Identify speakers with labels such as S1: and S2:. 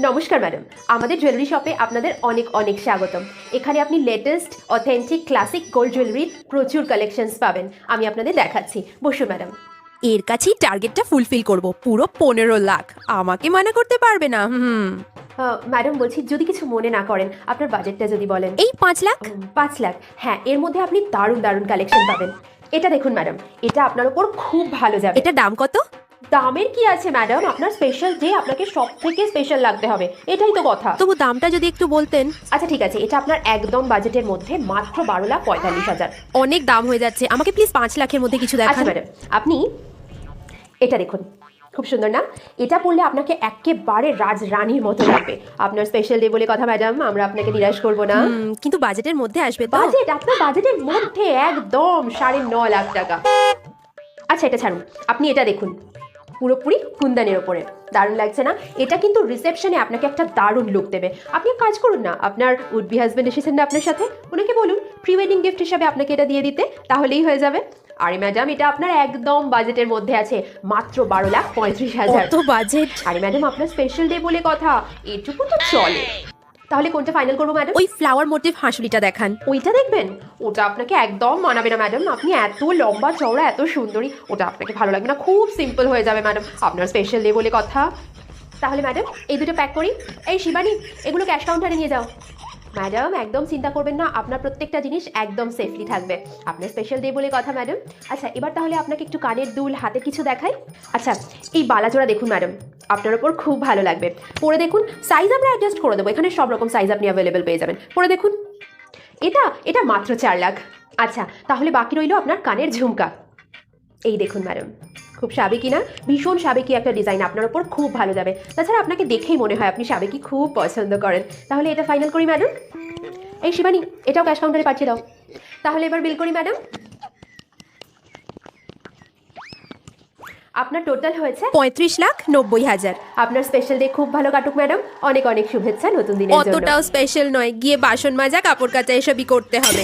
S1: নমস্কার ম্যাডাম, আমাদের জুয়েলারি শপে আপনাদের অনেক অনেক স্বাগতম। এখানে আপনি লেটেস্ট অথেন্টিক ক্লাসিক গোল্ড জুয়েলারির প্রচুর কালেকশনস পাবেন। আমি আপনাদের দেখাচ্ছি, বসুন ম্যাডাম।
S2: এর কাছেই টার্গেটটা ফুলফিল করব, পুরো 15 লাখ। আমাকে মানা করতে পারবে না।
S1: ম্যাডাম বলছি, যদি কিছু মনে না করেন, আপনার বাজেটটা যদি বলেন।
S2: এই 5 লাখ।
S1: 5 লাখ, হ্যাঁ, এর মধ্যে আপনি দারুণ দারুণ কালেকশন পাবেন। এটা দেখুন ম্যাডাম, এটা আপনার ওপর খুব ভালো যাবে।
S2: এটা দাম কত?
S1: দামের কি আছে ম্যাডাম, আপনার স্পেশাল ডে, আপনাকে সব থেকে স্পেশাল লাগতে হবে, এটাই তো কথা।
S2: তবু দামটা যদি একটু বলতেন।
S1: আচ্ছা ঠিক আছে, এটা আপনার একদম বাজেটের মধ্যে, মাত্র 12,45,000।
S2: অনেক দাম হয়ে যাচ্ছে, আমাকে প্লিজ 5 লাখের মধ্যে কিছু
S1: আচ্ছা
S2: দেখান।
S1: ম্যাডাম, আপনি এটা দেখুন, খুব সুন্দর না? এটা পরলে আপনাকে একেবারে রাজরানীর মতো লাগবে। আপনার স্পেশাল ডে বলে কথা ম্যাডাম, আমরা আপনাকে নিরাশ করব না।
S2: কিন্তু বাজেটের মধ্যে আসবে তো?
S1: বাজেট, আপনার বাজেটের মধ্যে একদম 9.5 লাখ টাকা। আচ্ছা এটা ছাড়ুন, আপনি এটা দেখুন, পুরোপুরি কুন্দানের ওপরে, দারুণ লাগছে না? এটা কিন্তু রিসেপশনে আপনাকে একটা দারুণ লুক দেবে। আপনি এক কাজ করুন না, আপনার উড বি হাজবেন্ড এসেছেন না আপনার সাথে, ওনাকে বলুন প্রি ওয়েডিং গিফট হিসাবে আপনাকে এটা দিয়ে দিতে, তাহলেই হয়ে যাবে। আরে ম্যাডাম, এটা আপনার একদম বাজেটের মধ্যে আছে, মাত্র 12,35,000।
S2: তো বাজেট?
S1: আরে ম্যাডাম, আপনার স্পেশাল ডে বলে কথা, এটুকু তো চলে। তাহলে কোনটা ফাইনাল করবো ম্যাডাম?
S2: ওই ফ্লাওয়ার মোটিভ হাঁসুলিটা দেখান।
S1: ওইটা দেখবেন? ওটা আপনাকে একদম মানাবে না ম্যাডাম, আপনি এত লম্বা চওড়া, এত সুন্দরী, ওটা আপনাকে ভালো লাগবে না, খুব সিম্পল হয়ে যাবে ম্যাডাম, আপনার স্পেশাল ডে বলে কথা। তাহলে ম্যাডাম এই দুটো প্যাক করি। এই শিবানী, এগুলো ক্যাশ কাউন্টারে নিয়ে যাও। ম্যাডাম একদম চিন্তা করবেন না, আপনার প্রত্যেকটা জিনিস একদম সেফলি থাকবে, আপনার স্পেশাল ডে বলে কথা ম্যাডাম। আচ্ছা এবার তাহলে আপনাকে একটু কানের দুল, হাতে কিছু দেখাই। আচ্ছা এই বালাজোড়া দেখুন ম্যাডাম, আপনার ওপর খুব ভালো লাগবে, পরে দেখুন, সাইজ আমরা অ্যাডজাস্ট করে দেবো, এখানে সব রকম সাইজ আপনি অ্যাভেলেবেল পেয়ে যাবেন, পরে দেখুন। এটা এটা মাত্র 4 লাখ। আচ্ছা তাহলে বাকি রইল আপনার কানের ঝুমকা। এই দেখুন ম্যাডাম, খুব সাবেকি না? ভীষণ সাবেকি একটা ডিজাইন, আপনার ওপর খুব ভালো যাবে। তাছাড়া আপনাকে দেখেই মনে হয় আপনি সাবেকি খুব পছন্দ করেন। তাহলে এটা ফাইনাল করি ম্যাডাম। এই শিবানী, এটাও ক্যাশ কাউন্টারে পাঠিয়ে দাও। তাহলে এবার বিল করি ম্যাডাম। আপনার টোটাল হয়েছে
S2: 35,90,000।
S1: আপনার স্পেশাল ডে খুব ভালো কাটুক ম্যাডাম, অনেক অনেক শুভেচ্ছা নতুন দিনের জন্য।
S2: অতটাও স্পেশাল নয়, গিয়ে বাসন মাজা, কাপড় কাচা এসবই করতে হবে।